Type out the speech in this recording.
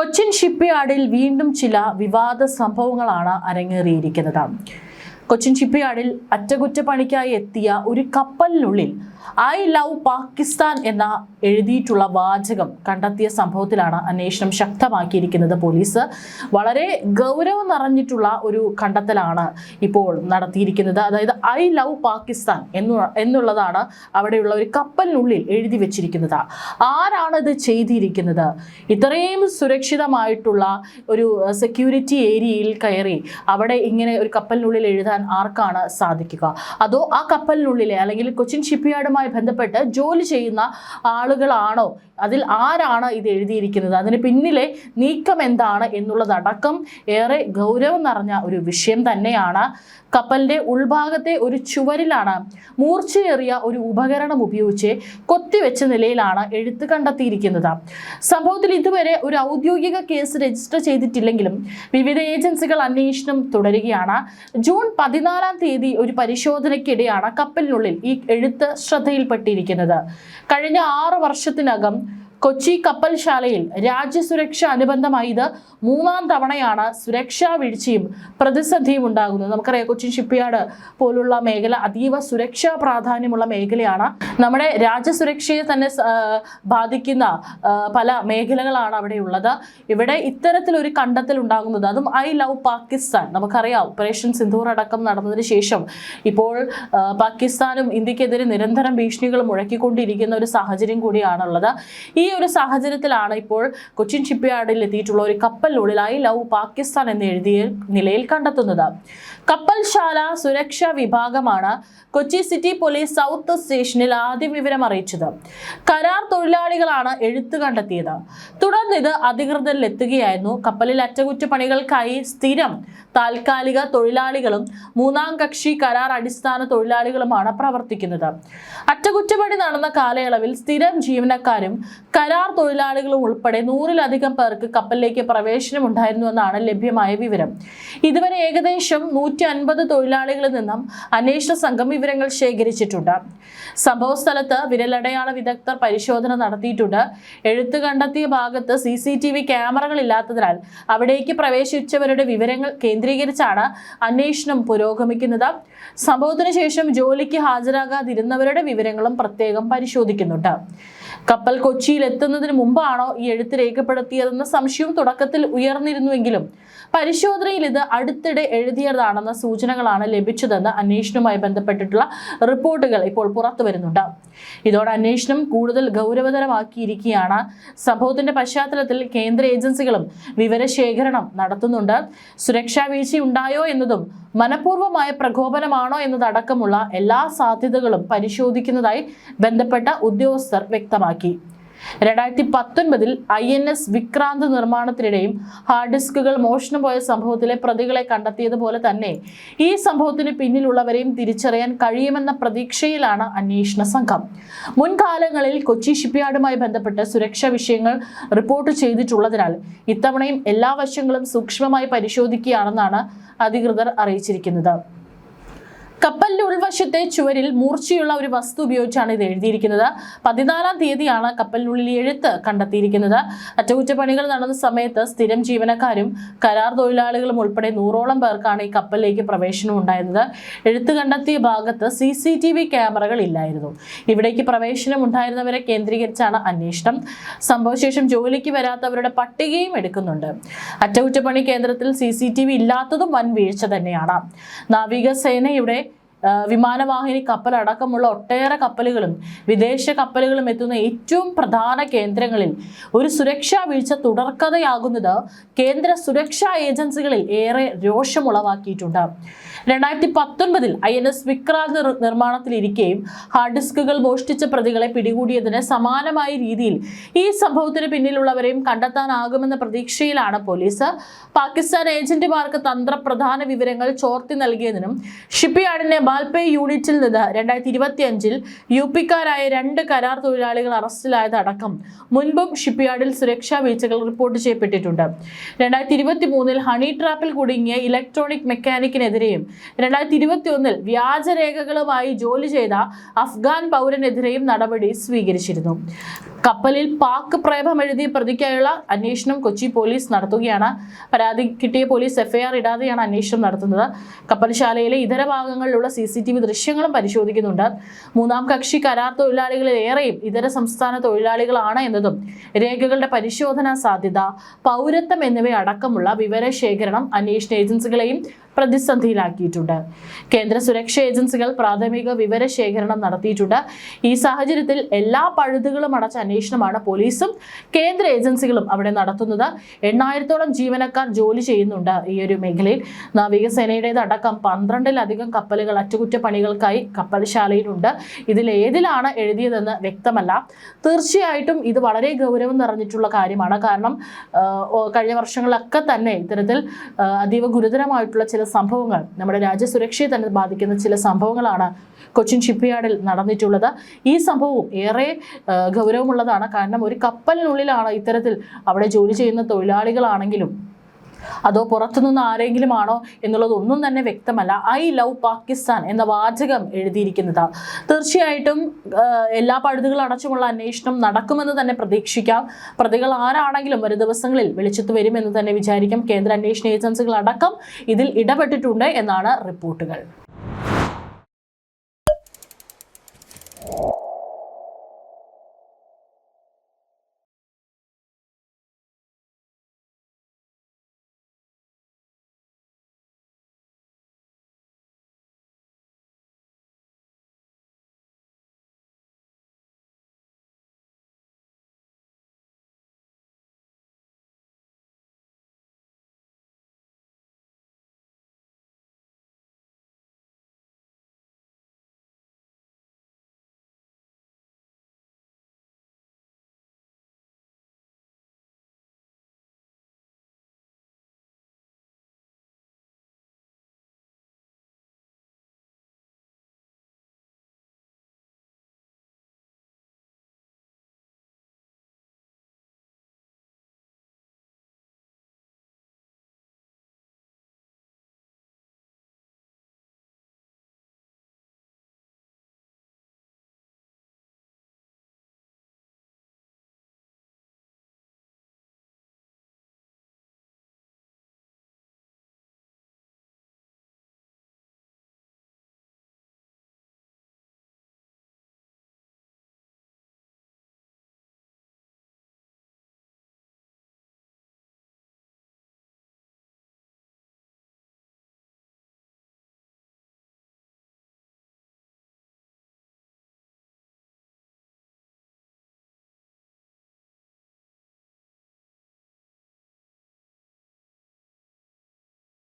കൊച്ചിൻ ഷിപ്പ്യാർഡിൽ വീണ്ടും ചില വിവാദ സംഭവങ്ങളാണ് അരങ്ങേറിയിരിക്കുന്നത്. കൊച്ചിൻ ഷിപ്പ്യാർഡിൽ അറ്റകുറ്റപ്പണിക്കായി എത്തിയ ഒരു കപ്പലിനുള്ളിൽ ഐ ലവ് പാകിസ്ഥാൻ എന്ന എഴുതിയിട്ടുള്ള വാചകം കണ്ടെത്തിയ സംഭവത്തിലാണ് അന്വേഷണം ശക്തമാക്കിയിരിക്കുന്നത്. പോലീസ് വളരെ ഗൗരവം നിറഞ്ഞിട്ടുള്ള ഒരു കണ്ടെത്തലാണ് ഇപ്പോൾ നടത്തിയിരിക്കുന്നത്. അതായത് ഐ ലവ് പാകിസ്ഥാൻ എന്നുള്ളതാണ് അവിടെയുള്ള ഒരു കപ്പലിനുള്ളിൽ എഴുതി വെച്ചിരിക്കുന്നത്. ആരാണ് ഇത് ചെയ്തിരിക്കുന്നത്? ഇത്രയും സുരക്ഷിതമായിട്ടുള്ള ഒരു സെക്യൂരിറ്റി ഏരിയയിൽ കയറി അവിടെ ഇങ്ങനെ ഒരു കപ്പലിനുള്ളിൽ എഴുതാൻ ആർക്കാണ് സാധിക്കുക? അതോ ആ കപ്പലിനുള്ളിലെ അല്ലെങ്കിൽ കൊച്ചിൻ ഷിപ്പ്യാർഡുമായി ബന്ധപ്പെട്ട് ജോലി ചെയ്യുന്ന ആളുകളാണോ? അതിൽ ആരാണ് ഇത് എഴുതിയിരിക്കുന്നത്? അതിന് പിന്നിലെ നീക്കം എന്താണ് എന്നുള്ളതടക്കം ഏറെ ഗൗരവം നിറഞ്ഞ ഒരു വിഷയം തന്നെയാണ്. കപ്പലിന്റെ ഉൾഭാഗത്തെ ഒരു ചുവരിലാണ് മൂർച്ചയേറിയ ഒരു ഉപകരണം ഉപയോഗിച്ച് കൊത്തിവെച്ച നിലയിലാണ് എഴുത്ത് കണ്ടെത്തിയിരിക്കുന്നത്. സംഭവത്തിൽ ഇതുവരെ ഒരു ഔദ്യോഗിക കേസ് രജിസ്റ്റർ ചെയ്തിട്ടില്ലെങ്കിലും വിവിധ ഏജൻസികൾ അന്വേഷണം തുടരുകയാണ്. ജൂൺ 14-ാം തീയതി ഒരു പരിശോധനയ്ക്കിടെയാണ് കപ്പലിനുള്ളിൽ ഈ എഴുത്ത് ശ്രദ്ധയിൽപ്പെട്ടിരിക്കുന്നത്. കഴിഞ്ഞ 6 വർഷത്തിനകം കൊച്ചി കപ്പൽശാലയിൽ രാജ്യസുരക്ഷ അനുബന്ധമായി ഇത് 3-ാം തവണയാണ് സുരക്ഷാ വീഴ്ചയും പ്രതിസന്ധിയും ഉണ്ടാകുന്നത്. നമുക്കറിയാം, കൊച്ചിൻ ഷിപ്പ്യാർഡ് പോലുള്ള മേഖല അതീവ സുരക്ഷാ പ്രാധാന്യമുള്ള മേഖലയാണ്. നമ്മുടെ രാജ്യസുരക്ഷയെ തന്നെ ബാധിക്കുന്ന പല മേഖലകളാണ് അവിടെ ഉള്ളത്. ഇവിടെ ഇത്തരത്തിലൊരു കണ്ടെത്തൽ ഉണ്ടാകുന്നത്, അതും ഐ ലവ് പാകിസ്ഥാൻ. നമുക്കറിയാം, ഓപ്പറേഷൻ സിന്ദൂർ അടക്കം നടന്നതിന് ശേഷം ഇപ്പോൾ പാകിസ്ഥാനും ഇന്ത്യക്കെതിരെ നിരന്തരം ഭീഷണികൾ മുഴക്കിക്കൊണ്ടിരിക്കുന്ന ഒരു സാഹചര്യം കൂടിയാണുള്ളത്. ഈ ഒരു സാഹചര്യത്തിലാണ് ഇപ്പോൾ കൊച്ചിൻ ഷിപ്പ്യാർഡിൽ എത്തിയിട്ടുള്ള ഒരു കപ്പലിനുള്ളിൽ ഐ ലവ് പാകിസ്ഥാൻ എന്ന് എഴുതിയ നിലയിൽ കണ്ടെത്തുന്നത്. കപ്പൽശാല സുരക്ഷാ വിഭാഗമാണ് കൊച്ചി സിറ്റി പോലീസ് സൗത്ത് സ്റ്റേഷനിൽ ആദ്യം വിവരം അറിയിച്ചത്. കരാർ തൊഴിലാളികളാണ് എഴുത്ത് കണ്ടെത്തിയത്. തുടർന്ന് ഇത് അധികൃതരിൽ എത്തുകയായിരുന്നു. കപ്പലിൽ അറ്റകുറ്റപ്പണികൾക്കായി സ്ഥിരം താൽക്കാലിക തൊഴിലാളികളും 3-ാം കക്ഷി കരാർ അടിസ്ഥാന തൊഴിലാളികളുമാണ് പ്രവർത്തിക്കുന്നത്. അറ്റകുറ്റപ്പണി നടന്ന കാലയളവിൽ സ്ഥിരം ജീവനക്കാരും കരാർ തൊഴിലാളികളും ഉൾപ്പെടെ 100-ലധികം പേർക്ക് കപ്പലിലേക്ക് പ്രവേശനം ഉണ്ടായിരുന്നുവെന്നാണ് ലഭ്യമായ വിവരം. ഇതുവരെ ഏകദേശം 150 തൊഴിലാളികളിൽ നിന്നും അന്വേഷണ സംഘം വിവരങ്ങൾ ശേഖരിച്ചിട്ടുണ്ട്. സംഭവ സ്ഥലത്ത് വിരലടയാള വിദഗ്ധർ പരിശോധന നടത്തിയിട്ടുണ്ട്. എഴുത്ത് കണ്ടെത്തിയ ഭാഗത്ത് CCTV ക്യാമറകൾ ഇല്ലാത്തതിനാൽ അവിടേക്ക് പ്രവേശിച്ചവരുടെ വിവരങ്ങൾ കേന്ദ്രീകരിച്ചാണ് അന്വേഷണം പുരോഗമിക്കുന്നത്. സംഭവത്തിന് ശേഷം ജോലിക്ക് ഹാജരാകാതിരുന്നവരുടെ വിവരങ്ങളും പ്രത്യേകം പരിശോധിക്കുന്നുണ്ട്. കപ്പൽ കൊച്ചിയിൽ എത്തുന്നതിന് മുമ്പാണോ ഈ എഴുത്ത് രേഖപ്പെടുത്തിയതെന്ന സംശയവും തുടക്കത്തിൽ ഉയർന്നിരുന്നുവെങ്കിലും പരിശോധനയിൽ ഇത് അടുത്തിടെ എഴുതിയതാണെന്ന സൂചനകളാണ് ലഭിച്ചതെന്ന് അന്വേഷണവുമായി ബന്ധപ്പെട്ടിട്ടുള്ള റിപ്പോർട്ടുകൾ ഇപ്പോൾ പുറത്തു വരുന്നുണ്ട്. ഇതോടെ അന്വേഷണം കൂടുതൽ ഗൗരവതരമാക്കിയിരിക്കുകയാണ്. സംഭവത്തിന്റെ പശ്ചാത്തലത്തിൽ കേന്ദ്ര ഏജൻസികളും വിവരശേഖരണം നടത്തുന്നുണ്ട്. സുരക്ഷാ വീഴ്ചയുണ്ടായോ എന്നതും മനഃപൂർവ്വമായ പ്രകോപനമാണോ എന്നതടക്കമുള്ള എല്ലാ സാധ്യതകളും പരിശോധിക്കുന്നതായി ബന്ധപ്പെട്ട ഉദ്യോഗസ്ഥർ വ്യക്തമാക്കി. 2019-ൽ INS വിക്രാന്ത് നിർമ്മാണത്തിനിടെയും ഹാർഡ് ഡിസ്കുകൾ മോഷണം പോയ സംഭവത്തിലെ പ്രതികളെ കണ്ടെത്തിയതുപോലെ തന്നെ ഈ സംഭവത്തിന് പിന്നിലുള്ളവരെയും തിരിച്ചറിയാൻ കഴിയുമെന്ന പ്രതീക്ഷയിലാണ് അന്വേഷണ സംഘം. മുൻകാലങ്ങളിൽ കൊച്ചി ഷിപ്പ്യാർഡുമായി ബന്ധപ്പെട്ട് സുരക്ഷാ വിഷയങ്ങൾ റിപ്പോർട്ട് ചെയ്തിട്ടുള്ളതിനാൽ ഇത്തവണയും എല്ലാ വശങ്ങളും സൂക്ഷ്മമായി പരിശോധിക്കുകയാണെന്നാണ് അധികൃതർ അറിയിച്ചിരിക്കുന്നത്. കപ്പലിന്റെ ഉൾവശത്തെ ചുവരിൽ മൂർച്ചയുള്ള ഒരു വസ്തു ഉപയോഗിച്ചാണ് ഇത് എഴുതിയിരിക്കുന്നത്. 14-ാം തീയതിയാണ് കപ്പലിനുള്ളിൽ എഴുത്ത് കണ്ടെത്തിയിരിക്കുന്നത്. അറ്റകുറ്റപ്പണികൾ നടന്ന സമയത്ത് സ്ഥിരം ജീവനക്കാരും കരാർ തൊഴിലാളികളും ഉൾപ്പെടെ 100ഓളം പേർക്കാണ് ഈ കപ്പലിലേക്ക് പ്രവേശനം ഉണ്ടായിരുന്നത്. എഴുത്ത് കണ്ടെത്തിയ ഭാഗത്ത് CCTV ക്യാമറകൾ ഇല്ലായിരുന്നു. ഇവിടേക്ക് പ്രവേശനം ഉണ്ടായിരുന്നവരെ കേന്ദ്രീകരിച്ചാണ് അന്വേഷണം. സംഭവശേഷം ജോലിക്ക് വരാത്തവരുടെ പട്ടികയും എടുക്കുന്നുണ്ട്. അറ്റകുറ്റപ്പണി കേന്ദ്രത്തിൽ CCTV ഇല്ലാത്തതും വൻ വീഴ്ച തന്നെയാണ്. നാവികസേനയുടെ വിമാനവാഹിനി കപ്പൽ അടക്കമുള്ള ഒട്ടേറെ കപ്പലുകളും വിദേശ കപ്പലുകളും എത്തുന്ന ഏറ്റവും പ്രധാന കേന്ദ്രങ്ങളിൽ ഒരു സുരക്ഷാ വീഴ്ച തുടർക്കഥയാകുന്നത് കേന്ദ്ര സുരക്ഷാ ഏജൻസികളിൽ ഏറെ രോഷമുളവാക്കിയിട്ടുണ്ട്. 2019-ൽ INS വിക്രാന്ത് നിർമ്മാണത്തിലിരിക്കെയും ഹാർഡ് ഡിസ്കുകൾ മോഷ്ടിച്ച പ്രതികളെ പിടികൂടിയതിന് സമാനമായ രീതിയിൽ ഈ സംഭവത്തിന് പിന്നിലുള്ളവരെയും കണ്ടെത്താനാകുമെന്ന പ്രതീക്ഷയിലാണ് പോലീസ്. പാകിസ്ഥാൻ ഏജന്റുമാർക്ക് തന്ത്രപ്രധാന വിവരങ്ങൾ ചോർത്തി നൽകിയതിനും ഷിപ്പ്യാർഡിനെ ജമാൽപേ യൂണിറ്റിൽ നിന്ന് 2025 UP-ക്കാരായ 2 കരാർ തൊഴിലാളികൾ അറസ്റ്റിലായതടക്കം മുൻപും ഷിപ്പ്യാർഡിൽ സുരക്ഷാ വീഴ്ചകൾ റിപ്പോർട്ട് ചെയ്യപ്പെട്ടിട്ടുണ്ട്. 2023 ഹണി ട്രാപ്പിൽ കുടുങ്ങിയ ഇലക്ട്രോണിക് മെക്കാനിക്കിനെതിരെയും 2021 വ്യാജരേഖകളുമായി ജോലി ചെയ്ത അഫ്ഗാൻ പൗരനെതിരെയും നടപടി സ്വീകരിച്ചിരുന്നു. കപ്പലിൽ പാക് പ്രേമമെഴുതിയ പ്രതിക്കായുള്ള അന്വേഷണം കൊച്ചി പോലീസ് നടത്തുകയാണ്. പരാതി കിട്ടിയ പോലീസ് FIR ഇടാതെയാണ് അന്വേഷണം നടത്തുന്നത്. കപ്പൽശാലയിലെ ഇതര ഭാഗങ്ങളിലുള്ള CCTV ദൃശ്യങ്ങളും പരിശോധിക്കുന്നുണ്ട്. മൂന്നാം കക്ഷി കരാർ തൊഴിലാളികളിൽ ഏറെയും ഇതര സംസ്ഥാന തൊഴിലാളികളാണ് എന്നതും രേഖകളുടെ പരിശോധനാ സാധ്യത, പൗരത്വം എന്നിവയടക്കമുള്ള വിവരശേഖരണം അന്വേഷണ ഏജൻസികളെയും പ്രതിസന്ധിയിലാക്കിയിട്ടുണ്ട്. കേന്ദ്ര സുരക്ഷാ ഏജൻസികൾ പ്രാഥമിക വിവരശേഖരണം നടത്തിയിട്ടുണ്ട്. ഈ സാഹചര്യത്തിൽ എല്ലാ പഴുതുകളും അടച്ച അന്വേഷണമാണ് പോലീസും കേന്ദ്ര ഏജൻസികളും അവിടെ നടത്തുന്നത്. 8000-ഓളം ജീവനക്കാർ ജോലി ചെയ്യുന്നുണ്ട് ഈ ഒരു മേഖലയിൽ. നാവികസേനയുടേതടക്കം 12-ലധികം കപ്പലുകൾ അറ്റകുറ്റപ്പണികൾക്കായി കപ്പൽശാലയിലുണ്ട്. ഇതിൽ ഏതിലാണ് എഴുതിയതെന്ന് വ്യക്തമല്ല. തീർച്ചയായിട്ടും ഇത് വളരെ ഗൗരവം നിറഞ്ഞിട്ടുള്ള കാര്യമാണ്. കാരണം കഴിഞ്ഞ വർഷങ്ങളിലൊക്കെ തന്നെ ഇത്തരത്തിൽ അതീവ ഗുരുതരമായിട്ടുള്ള ചില സംഭവങ്ങൾ, നമ്മുടെ രാജ്യസുരക്ഷയെ തന്നെ ബാധിക്കുന്ന ചില സംഭവങ്ങളാണ് കൊച്ചിൻ ഷിപ്പ്യാർഡിൽ നടന്നിട്ടുള്ളത്. ഈ സംഭവവും ഏറെ ഗൗരവമുള്ളതാണ്. കാരണം ഒരു കപ്പലിനുള്ളിലാണ് ഇത്തരത്തിൽ അവിടെ ജോലി ചെയ്യുന്ന തൊഴിലാളികളാണെങ്കിലും അതോ പുറത്തുനിന്ന് ആരെങ്കിലും ആണോ എന്നുള്ളതൊന്നും തന്നെ വ്യക്തമല്ല. ഐ ലവ് പാകിസ്ഥാൻ എന്ന വാചകം എഴുതിയിരിക്കുന്നത്. തീർച്ചയായിട്ടും എല്ലാ പഴുതുകൾ അടച്ചുമുള്ള അന്വേഷണം നടക്കുമെന്ന് തന്നെ പ്രതീക്ഷിക്കാം. പ്രതികൾ ആരാണെങ്കിലും വരും ദിവസങ്ങളിൽ വെളിച്ചത്ത് വരുമെന്ന് തന്നെ വിചാരിക്കാം. കേന്ദ്ര അന്വേഷണ ഏജൻസികൾ അടക്കം ഇതിൽ ഇടപെട്ടിട്ടുണ്ട് എന്നാണ് റിപ്പോർട്ടുകൾ.